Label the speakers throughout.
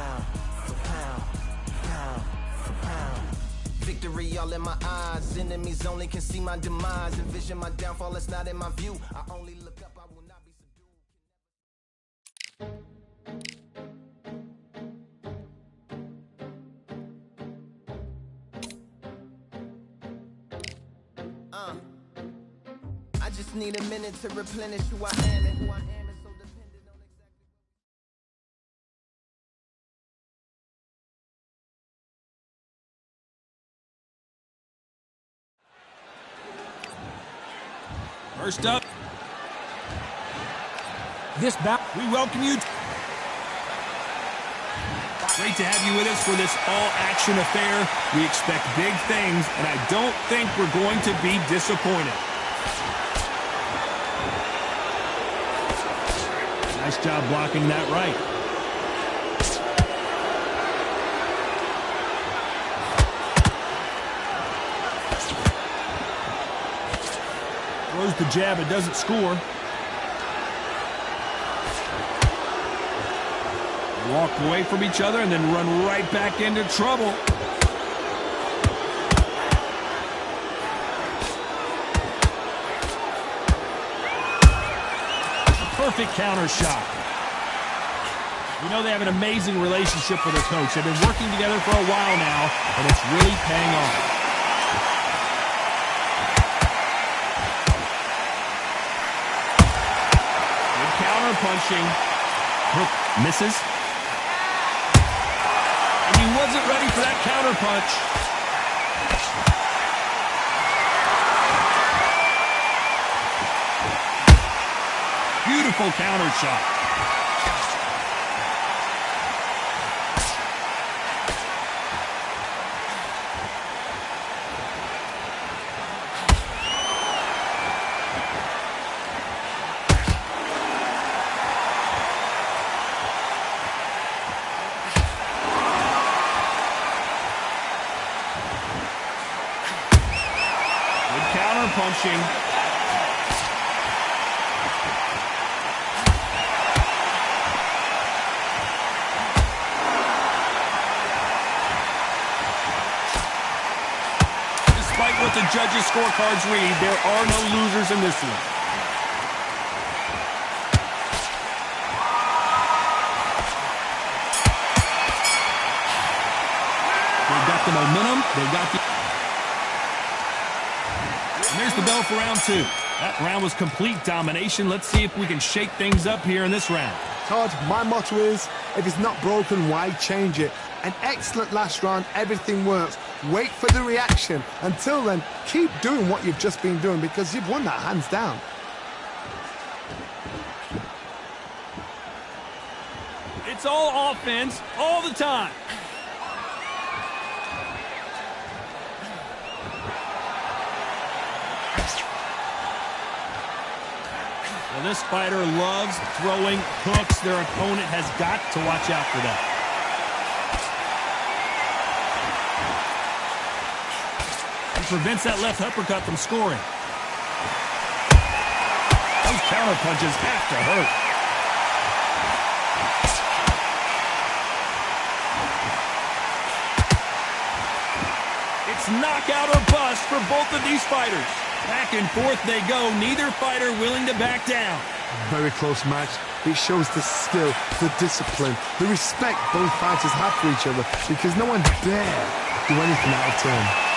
Speaker 1: pound for pound, pound for pound. Victory all in my eyes. Enemies only can see my demise. Envision my downfall, it's not in my view. I only look up, I will not be subdued. I just need a minute to replenish who I am, and who I am is so dependent on exactly.
Speaker 2: First up, this bout, we welcome you. Great to have you with us for this all-action affair. We expect big things, and I don't think we're going to be disappointed. Nice job blocking that right. Throws the jab, it doesn't score. Walk away from each other and then run right back into trouble. Perfect counter shot. You know they have an amazing relationship with their coach. They've been working together for a while now, and it's really paying off. Good counter punching. Hook misses. And he wasn't ready for that counter punch. Beautiful counter shot. Good counter punching. What the judges' scorecards read, there are no losers in this one. They've got the momentum. They've got the... And there's the bell for round two. That round was complete domination. Let's see if we can shake things up here in this round.
Speaker 3: Todd, my motto is, if it's not broken, why change it? An excellent last round, everything works. Wait for the reaction. Until then, keep doing what you've just been doing because you've won that hands down.
Speaker 2: It's all offense, all the time. Well, this fighter loves throwing hooks. Their opponent has got to watch out for that. Prevents that left uppercut from scoring. Those counter punches have to hurt. It's knockout or bust for both of these fighters. Back and forth they go, neither fighter willing to back down.
Speaker 3: Very close match. It shows the skill, the discipline, the respect both fighters have for each other because no one dare do anything out of turn.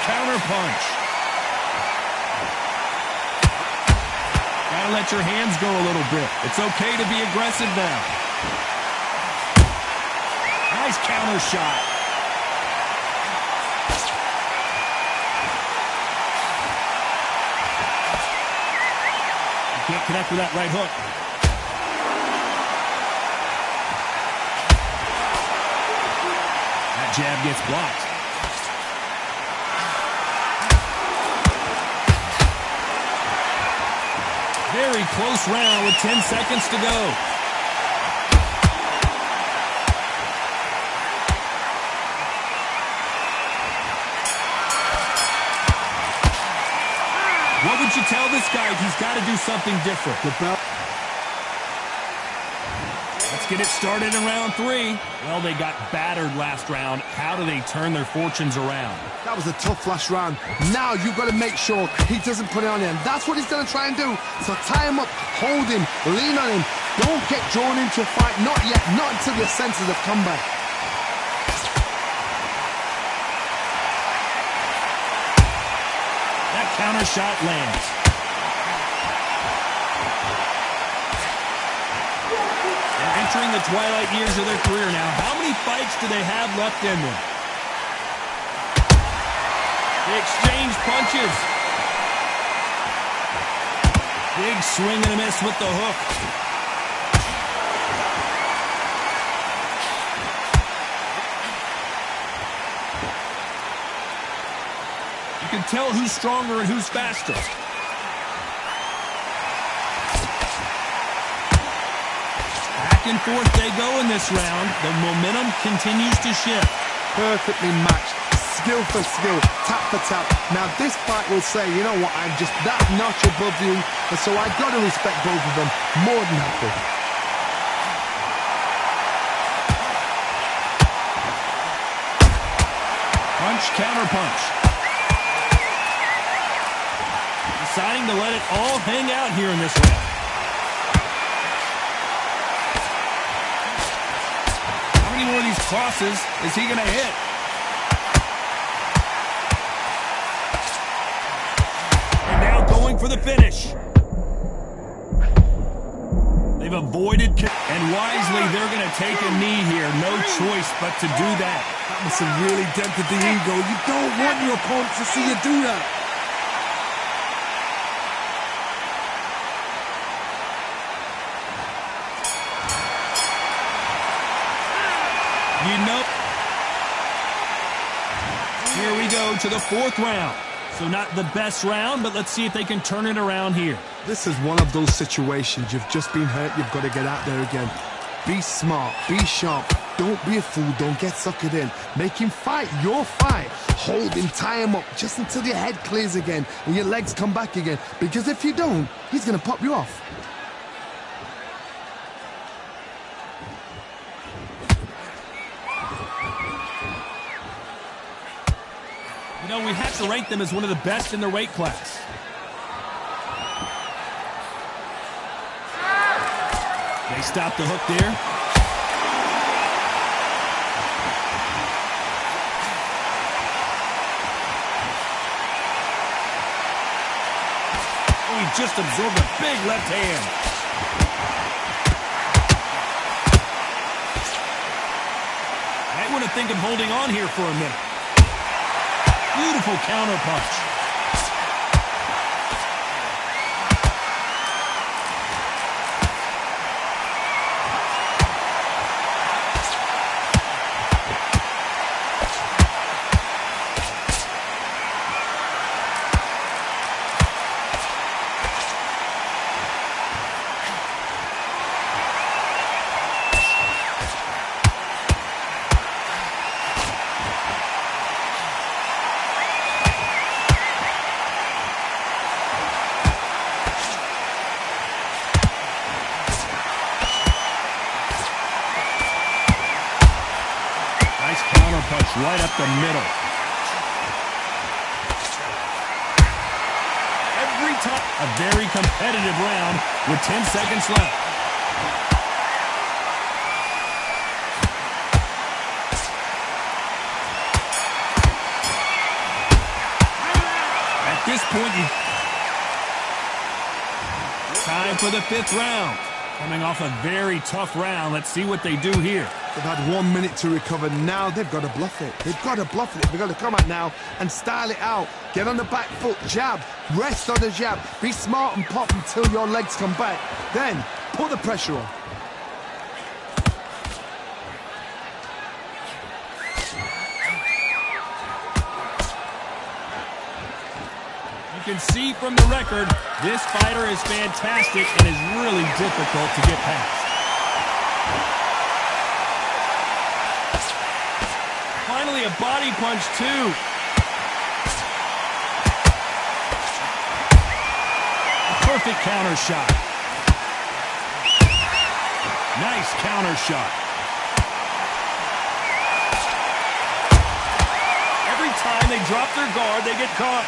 Speaker 2: Counter punch. Gotta let your hands go a little bit. It's okay to be aggressive now. Nice counter shot. You can't connect with that right hook. That jab gets blocked. Very close round with 10 seconds to go. What would you tell this guy? He's got to do something different.
Speaker 3: The bell.
Speaker 2: Let's get it started in round 3. Well, they got battered last round. How do they turn their fortunes around?
Speaker 3: That was a tough last round. Now you've got to make sure he doesn't put it on him. That's what he's going to try and do. So tie him up, hold him, lean on him. Don't get drawn into a fight. Not yet. Not until your senses have come back.
Speaker 2: That counter shot lands. They're entering the twilight years of their career now. How many fights do they have left in them? They exchange punches. Big swing and a miss with the hook. You can tell who's stronger and who's faster. Back and forth they go in this round. The momentum continues to shift.
Speaker 3: Perfectly matched. Skill for skill, tap for tap. Now this fight will say, you know what, I'm just that notch above you, and so I got to respect both of them more than happy.
Speaker 2: Punch, counter punch. Deciding to let it all hang out here in this round. How many more of these crosses is he going to hit? For the finish. They've avoided, and wisely they're going to take a knee here. No choice but to do that.
Speaker 3: That must have really dented the ego. You don't want your opponent to see you do that.
Speaker 2: Here we go to the 4th round. So not the best round, but let's see if they can turn it around here.
Speaker 3: This is one of those situations. You've just been hurt. You've got to get out there again. Be smart. Be sharp. Don't be a fool. Don't get suckered in. Make him fight your fight. Hold him, tie him up just until your head clears again and your legs come back again. Because if you don't, he's going to pop you off.
Speaker 2: You know, we have to rank them as one of the best in their weight class. They stop the hook there. Oh, he just absorbed a big left hand. Might want to think of holding on here for a minute. Beautiful counter punch. Punch right up the middle. Every time, a very competitive round with 10 seconds left. At this point, time for the 5th round. Coming off a very tough round. Let's see what they do here.
Speaker 3: They've had 1 minute to recover. Now they've got to bluff it. They've got to bluff it. They've got to come out now and style it out. Get on the back foot, jab, rest on the jab. Be smart and pop until your legs come back. Then put the pressure on.
Speaker 2: You can see from the record, this fighter is fantastic and is really difficult to get past. Finally, a body punch, too. A perfect counter shot. Nice counter shot. Every time they drop their guard, they get caught.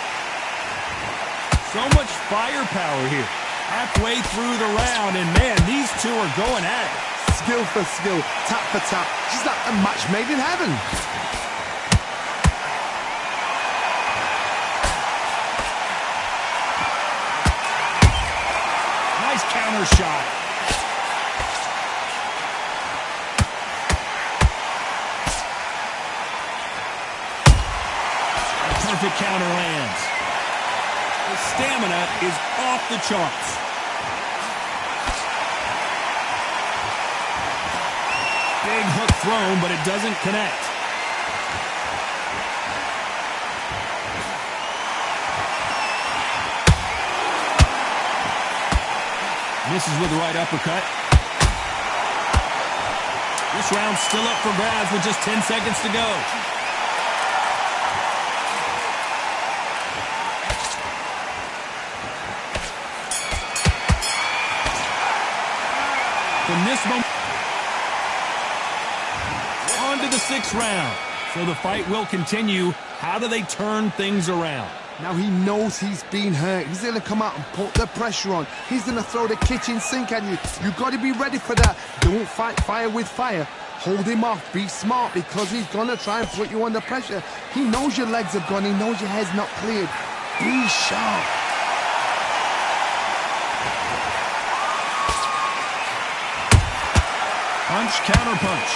Speaker 2: So much firepower here. Halfway through the round, and man, these two are going at it.
Speaker 3: Skill for skill, tap for tap. She's like a match made in heaven.
Speaker 2: Nice counter shot. A perfect counter lands. The stamina is off the charts. Big hook thrown, but it doesn't connect. Misses with the right uppercut. This round's still up for grabs with just 10 seconds to go. From this moment on to the 6th round. So the fight will continue. How do they turn things around?
Speaker 3: Now he knows he's been hurt. He's going to come out and put the pressure on. He's going to throw the kitchen sink at you. You've got to be ready for that. Don't fight fire with fire. Hold him off. Be smart because he's going to try and put you under pressure. He knows your legs have gone. He knows your head's not cleared. Be sharp.
Speaker 2: Punch, counter punch.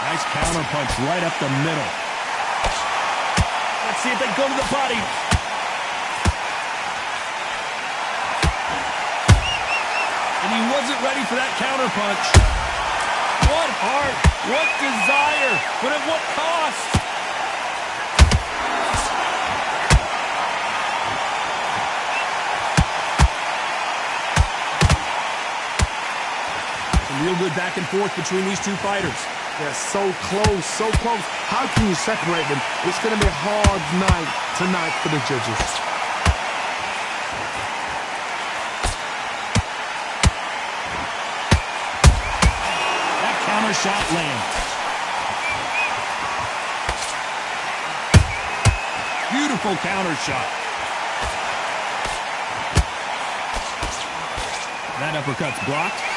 Speaker 2: Nice counter punch right up the middle. Let's see if they go to the body. And he wasn't ready for that counter punch. What heart, what desire, but at what cost? Some real good back and forth between these two fighters.
Speaker 3: They're so close, so close. How can you separate them? It's going to be a hard night tonight for the judges.
Speaker 2: That counter shot lands. Beautiful counter shot. That uppercut's blocked.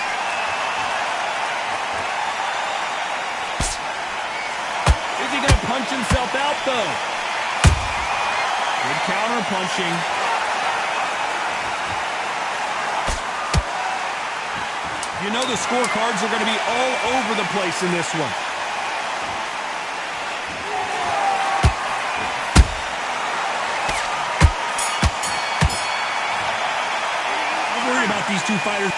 Speaker 2: Is he going to punch himself out, though? Good counter punching. You know the scorecards are going to be all over the place in this one. I'm worried about these two fighters.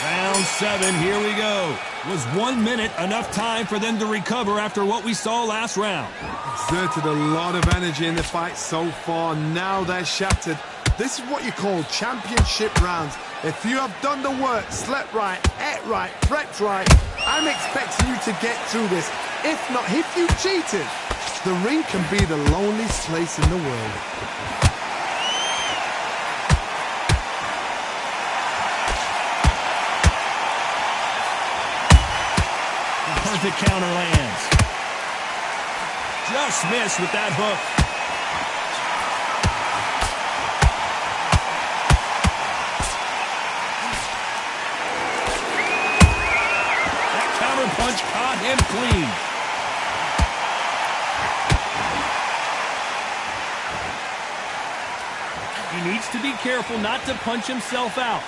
Speaker 2: Round 7, here we go. Was 1 minute enough time for them to recover after what we saw last round?
Speaker 3: Exerted a lot of energy in the fight so far. Now they're shattered. This is what you call championship rounds. If you have done the work, slept right, ate right, prepped right, I'm expecting you to get through this. If not, if you cheated, the ring can be the loneliest place in the world.
Speaker 2: Perfect counter lands. Just missed with that hook. That counter punch caught him clean. He needs to be careful not to punch himself out.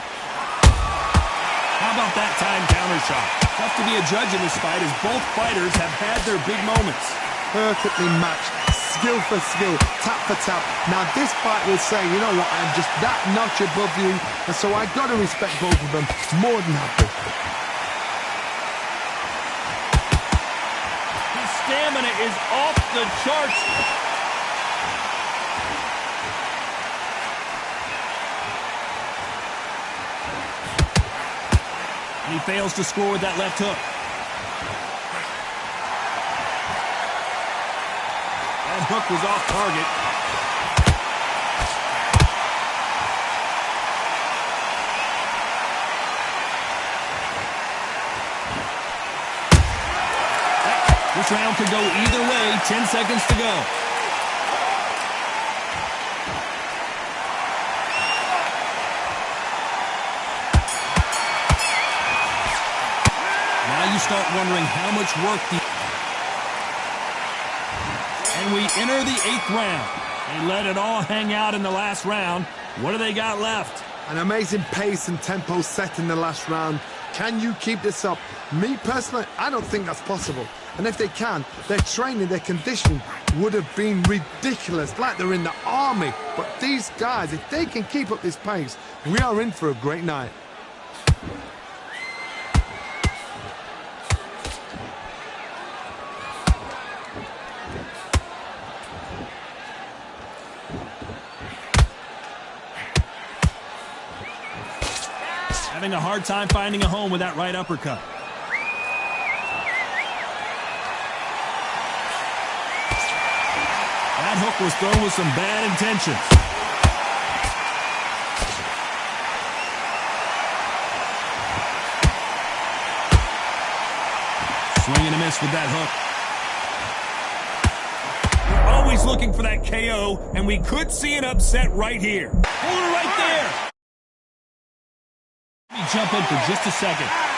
Speaker 2: How about that time counter shot? Tough to be a judge in this fight as both fighters have had their big moments.
Speaker 3: Perfectly matched, skill for skill, tap for tap. Now this fight will say, you know what, I'm just that notch above you, and so I got to respect both of them more than happy.
Speaker 2: His stamina is off the charts. He fails to score with that left hook. hook was off target. This round could go either way. 10 seconds to go. Now you start wondering how much work and we enter the 8th round. They let it all hang out in the last round. What do they got left?
Speaker 3: An amazing pace and tempo set in the last round. Can you keep this up? Me personally, I don't think that's possible. And if they can, their training, their conditioning would have been ridiculous, like they're in the army. But these guys, if they can keep up this pace, we are in for a great night.
Speaker 2: Having a hard time finding a home with that right uppercut. That hook was thrown with some bad intentions. Swing and a miss with that hook. We're always looking for that KO, and we could see an upset right here. Hold it right there. Let me jump in for just a second.